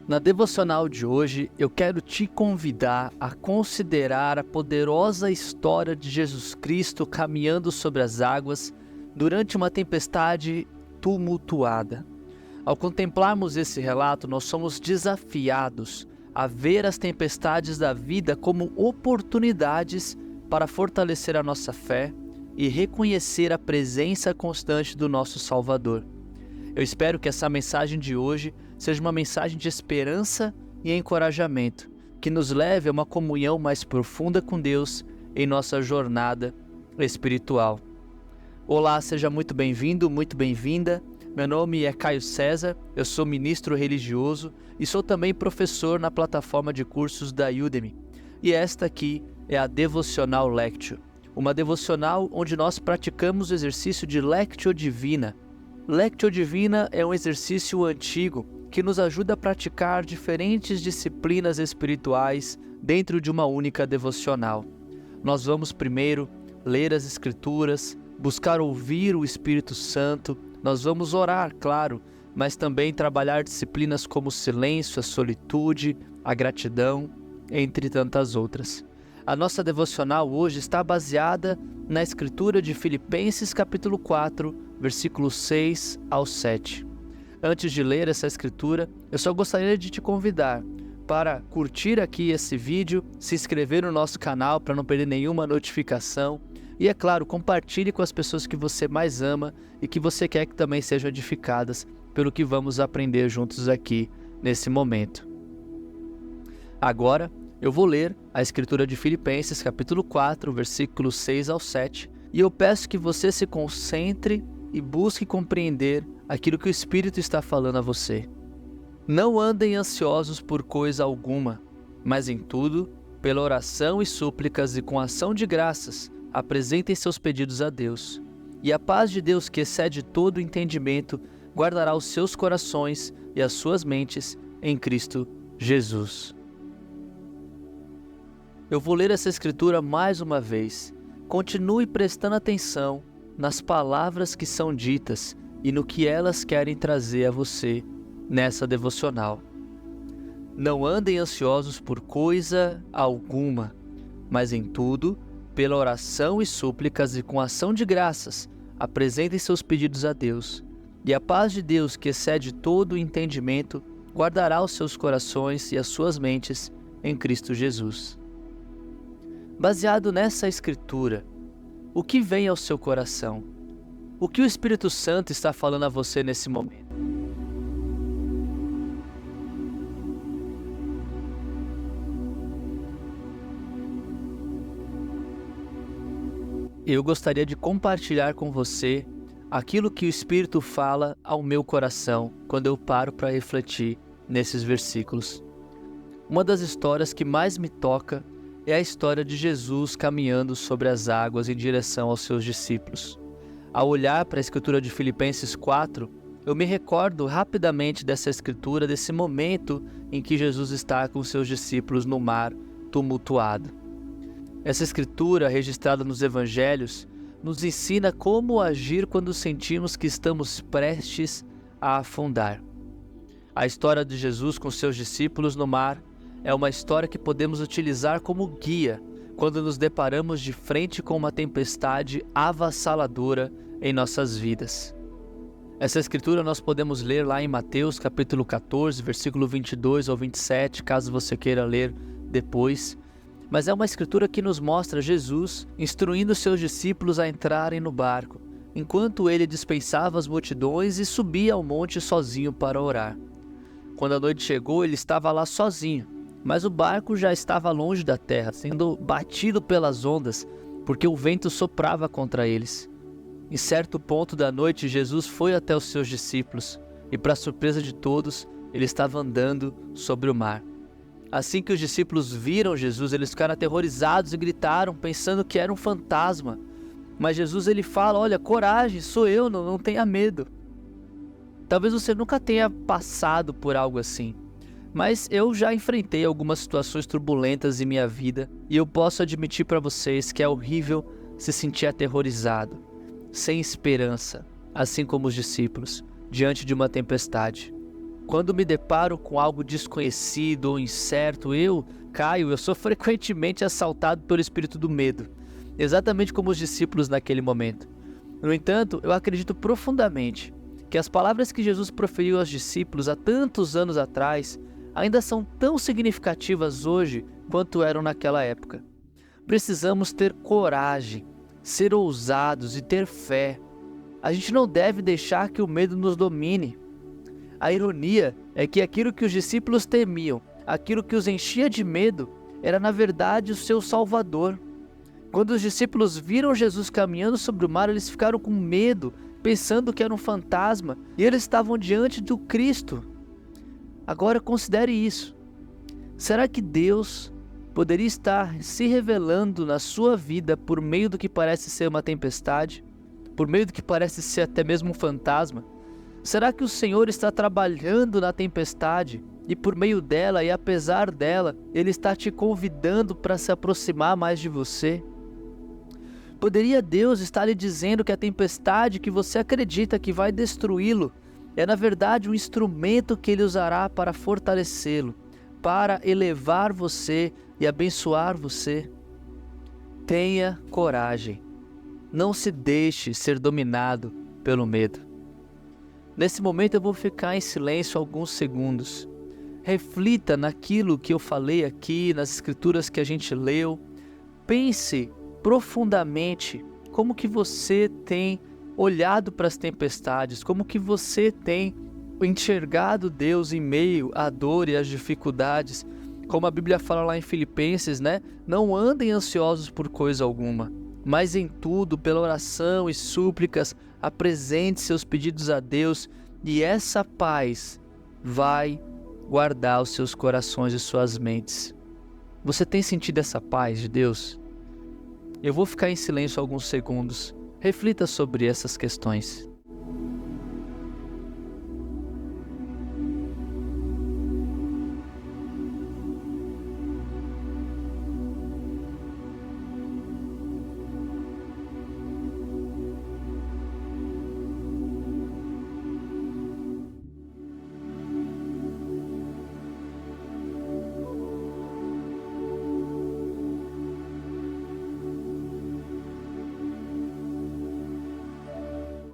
Na devocional de hoje, eu quero te convidar a considerar a poderosa história de Jesus Cristo caminhando sobre as águas durante uma tempestade tumultuada. Ao contemplarmos esse relato, nós somos desafiados a ver as tempestades da vida como oportunidades para fortalecer a nossa fé e reconhecer a presença constante do nosso Salvador. Eu espero que essa mensagem de hoje seja uma mensagem de esperança e encorajamento, que nos leve a uma comunhão mais profunda com Deus em nossa jornada espiritual. Olá, seja muito bem-vindo, muito bem-vinda. Meu nome é Caio César, eu sou ministro religioso e sou também professor na plataforma de cursos da Udemy. E esta aqui é a Devocional Lectio, uma devocional onde nós praticamos o exercício de Lectio Divina. Lectio Divina é um exercício antigo que nos ajuda a praticar diferentes disciplinas espirituais dentro de uma única devocional. Nós vamos primeiro ler as Escrituras, buscar ouvir o Espírito Santo, nós vamos orar, claro, mas também trabalhar disciplinas como o silêncio, a solitude, a gratidão, entre tantas outras. A nossa devocional hoje está baseada na Escritura de Filipenses capítulo 4, versículos 6 ao 7. Antes de ler essa Escritura, eu só gostaria de te convidar para curtir aqui esse vídeo, se inscrever no nosso canal para não perder nenhuma notificação e, é claro, compartilhe com as pessoas que você mais ama e que você quer que também sejam edificadas pelo que vamos aprender juntos aqui nesse momento. Agora, eu vou ler a Escritura de Filipenses, capítulo 4, versículos 6 ao 7, e eu peço que você se concentre e busque compreender aquilo que o Espírito está falando a você. Não andem ansiosos por coisa alguma, mas em tudo, pela oração e súplicas e com ação de graças, apresentem seus pedidos a Deus. E a paz de Deus, que excede todo o entendimento, guardará os seus corações e as suas mentes em Cristo Jesus. Eu vou ler essa Escritura mais uma vez. Continue prestando atenção nas palavras que são ditas e no que elas querem trazer a você nessa devocional. Não andem ansiosos por coisa alguma, mas em tudo, pela oração e súplicas e com ação de graças, apresentem seus pedidos a Deus. E a paz de Deus, que excede todo o entendimento, guardará os seus corações e as suas mentes em Cristo Jesus. Baseado nessa Escritura, o que vem ao seu coração? O que o Espírito Santo está falando a você nesse momento? Eu gostaria de compartilhar com você aquilo que o Espírito fala ao meu coração quando eu paro para refletir nesses versículos. Uma das histórias que mais me toca é a história de Jesus caminhando sobre as águas em direção aos seus discípulos. Ao olhar para a Escritura de Filipenses 4, eu me recordo rapidamente dessa Escritura, desse momento em que Jesus está com seus discípulos no mar tumultuado. Essa Escritura, registrada nos Evangelhos, nos ensina como agir quando sentimos que estamos prestes a afundar. A história de Jesus com seus discípulos no mar é uma história que podemos utilizar como guia quando nos deparamos de frente com uma tempestade avassaladora em nossas vidas. Essa Escritura nós podemos ler lá em Mateus capítulo 14, versículo 22 ao 27, caso você queira ler depois. Mas é uma Escritura que nos mostra Jesus instruindo seus discípulos a entrarem no barco, enquanto ele dispensava as multidões e subia ao monte sozinho para orar. Quando a noite chegou, ele estava lá sozinho, mas o barco já estava longe da terra, sendo batido pelas ondas, porque o vento soprava contra eles. Em certo ponto da noite, Jesus foi até os seus discípulos, e para surpresa de todos, ele estava andando sobre o mar. Assim que os discípulos viram Jesus, eles ficaram aterrorizados e gritaram, pensando que era um fantasma. Mas Jesus ele fala, olha, coragem, sou eu, não tenha medo. Talvez você nunca tenha passado por algo assim, mas eu já enfrentei algumas situações turbulentas em minha vida e eu posso admitir para vocês que é horrível se sentir aterrorizado, sem esperança, assim como os discípulos, diante de uma tempestade. Quando me deparo com algo desconhecido ou incerto, eu sou frequentemente assaltado pelo espírito do medo, exatamente como os discípulos naquele momento. No entanto, eu acredito profundamente que as palavras que Jesus proferiu aos discípulos há tantos anos atrás ainda são tão significativas hoje quanto eram naquela época. Precisamos ter coragem, ser ousados e ter fé. A gente não deve deixar que o medo nos domine. A ironia é que aquilo que os discípulos temiam, aquilo que os enchia de medo, era na verdade o seu Salvador. Quando os discípulos viram Jesus caminhando sobre o mar, eles ficaram com medo, pensando que era um fantasma, e eles estavam diante do Cristo. Agora considere isso. Será que Deus poderia estar se revelando na sua vida por meio do que parece ser uma tempestade? Por meio do que parece ser até mesmo um fantasma? Será que o Senhor está trabalhando na tempestade e por meio dela e apesar dela, Ele está te convidando para se aproximar mais de você? Poderia Deus estar lhe dizendo que a tempestade que você acredita que vai destruí-lo é na verdade um instrumento que Ele usará para fortalecê-lo, para elevar você e abençoar você? Tenha coragem. Não se deixe ser dominado pelo medo. Nesse momento eu vou ficar em silêncio alguns segundos. Reflita naquilo que eu falei aqui, nas escrituras que a gente leu. Pense profundamente como que você tem olhado para as tempestades, como que você tem enxergado Deus em meio à dor e às dificuldades. Como a Bíblia fala lá em Filipenses, né? Não andem ansiosos por coisa alguma, mas em tudo, pela oração e súplicas, apresente seus pedidos a Deus e essa paz vai guardar os seus corações e suas mentes. Você tem sentido essa paz de Deus? Eu vou ficar em silêncio alguns segundos. Reflita sobre essas questões.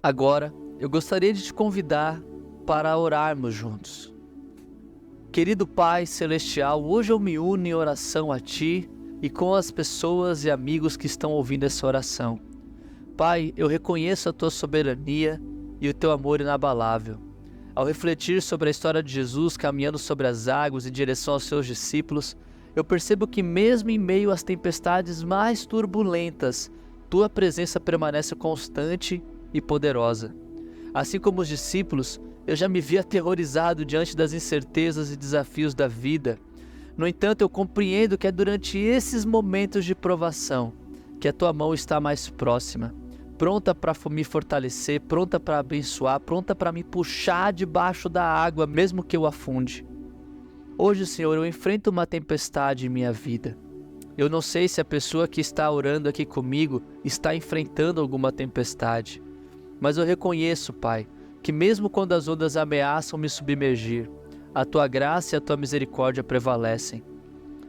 Agora, eu gostaria de te convidar para orarmos juntos. Querido Pai Celestial, hoje eu me uno em oração a Ti e com as pessoas e amigos que estão ouvindo essa oração. Pai, eu reconheço a Tua soberania e o Teu amor inabalável. Ao refletir sobre a história de Jesus caminhando sobre as águas em direção aos seus discípulos, eu percebo que mesmo em meio às tempestades mais turbulentas, Tua presença permanece constante e poderosa. Assim como os discípulos, eu já me vi aterrorizado diante das incertezas e desafios da vida. No entanto, eu compreendo que é durante esses momentos de provação que a Tua mão está mais próxima, pronta para me fortalecer, pronta para abençoar, pronta para me puxar debaixo da água, mesmo que eu afunde. Hoje, Senhor, eu enfrento uma tempestade em minha vida. Eu não sei se a pessoa que está orando aqui comigo está enfrentando alguma tempestade, mas eu reconheço, Pai, que mesmo quando as ondas ameaçam me submergir, a Tua graça e a Tua misericórdia prevalecem.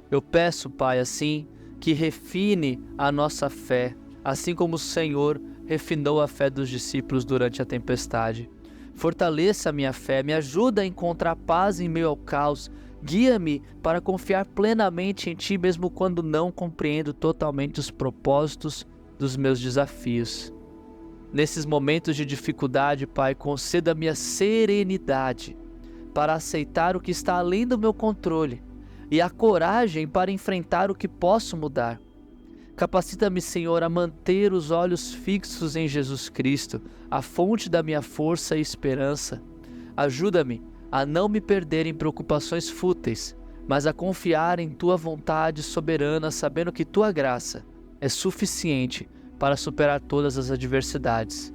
Eu peço, Pai, assim, que refine a nossa fé, assim como o Senhor refinou a fé dos discípulos durante a tempestade. Fortaleça a minha fé, me ajuda a encontrar paz em meio ao caos, guia-me para confiar plenamente em Ti, mesmo quando não compreendo totalmente os propósitos dos meus desafios. Nesses momentos de dificuldade, Pai, conceda-me a serenidade para aceitar o que está além do meu controle e a coragem para enfrentar o que posso mudar. Capacita-me, Senhor, a manter os olhos fixos em Jesus Cristo, a fonte da minha força e esperança. Ajuda-me a não me perder em preocupações fúteis, mas a confiar em Tua vontade soberana, sabendo que Tua graça é suficiente para superar todas as adversidades.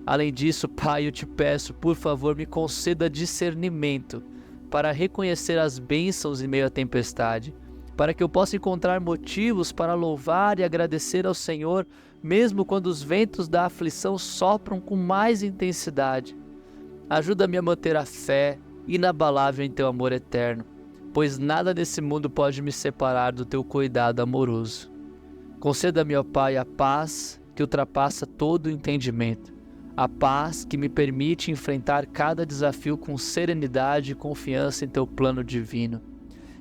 Além disso, Pai, eu te peço, por favor, me conceda discernimento para reconhecer as bênçãos em meio à tempestade, para que eu possa encontrar motivos para louvar e agradecer ao Senhor, mesmo quando os ventos da aflição sopram com mais intensidade. Ajuda-me a manter a fé, inabalável em teu amor eterno, pois nada nesse mundo pode me separar do teu cuidado amoroso. Conceda-me, ó Pai, a paz que ultrapassa todo o entendimento, a paz que me permite enfrentar cada desafio com serenidade e confiança em teu plano divino.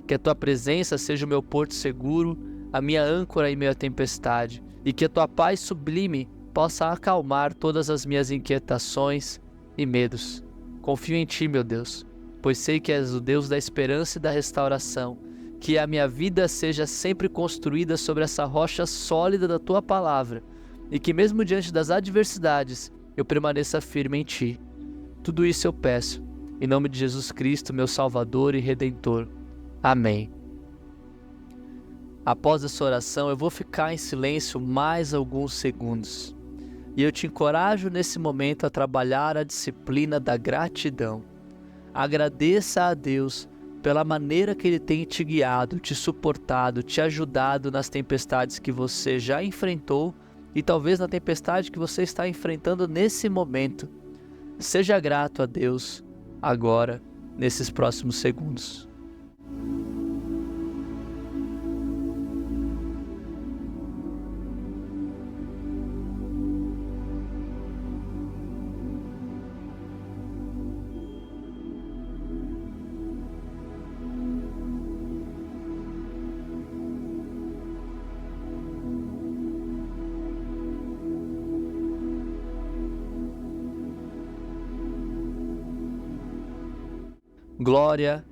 Que a tua presença seja o meu porto seguro, a minha âncora em meio à tempestade, e que a tua paz sublime possa acalmar todas as minhas inquietações e medos. Confio em ti, meu Deus, pois sei que és o Deus da esperança e da restauração. Que a minha vida seja sempre construída sobre essa rocha sólida da tua palavra, e que mesmo diante das adversidades, eu permaneça firme em ti. Tudo isso eu peço, em nome de Jesus Cristo, meu Salvador e Redentor. Amém. Após essa oração, eu vou ficar em silêncio mais alguns segundos. E eu te encorajo nesse momento a trabalhar a disciplina da gratidão. Agradeça a Deus pela maneira que Ele tem te guiado, te suportado, te ajudado nas tempestades que você já enfrentou e talvez na tempestade que você está enfrentando nesse momento. Seja grato a Deus agora, nesses próximos segundos. Glória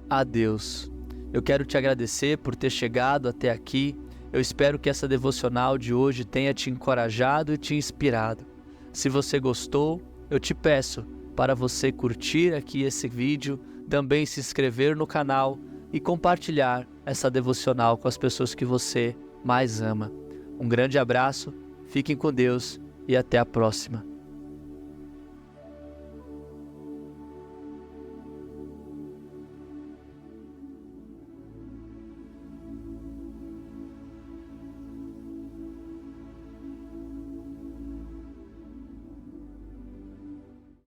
a Deus. Eu quero te agradecer por ter chegado até aqui. Eu espero que essa devocional de hoje tenha te encorajado e te inspirado. Se você gostou, eu te peço para você curtir aqui esse vídeo, também se inscrever no canal e compartilhar essa devocional com as pessoas que você mais ama. Um grande abraço, fiquem com Deus e até a próxima.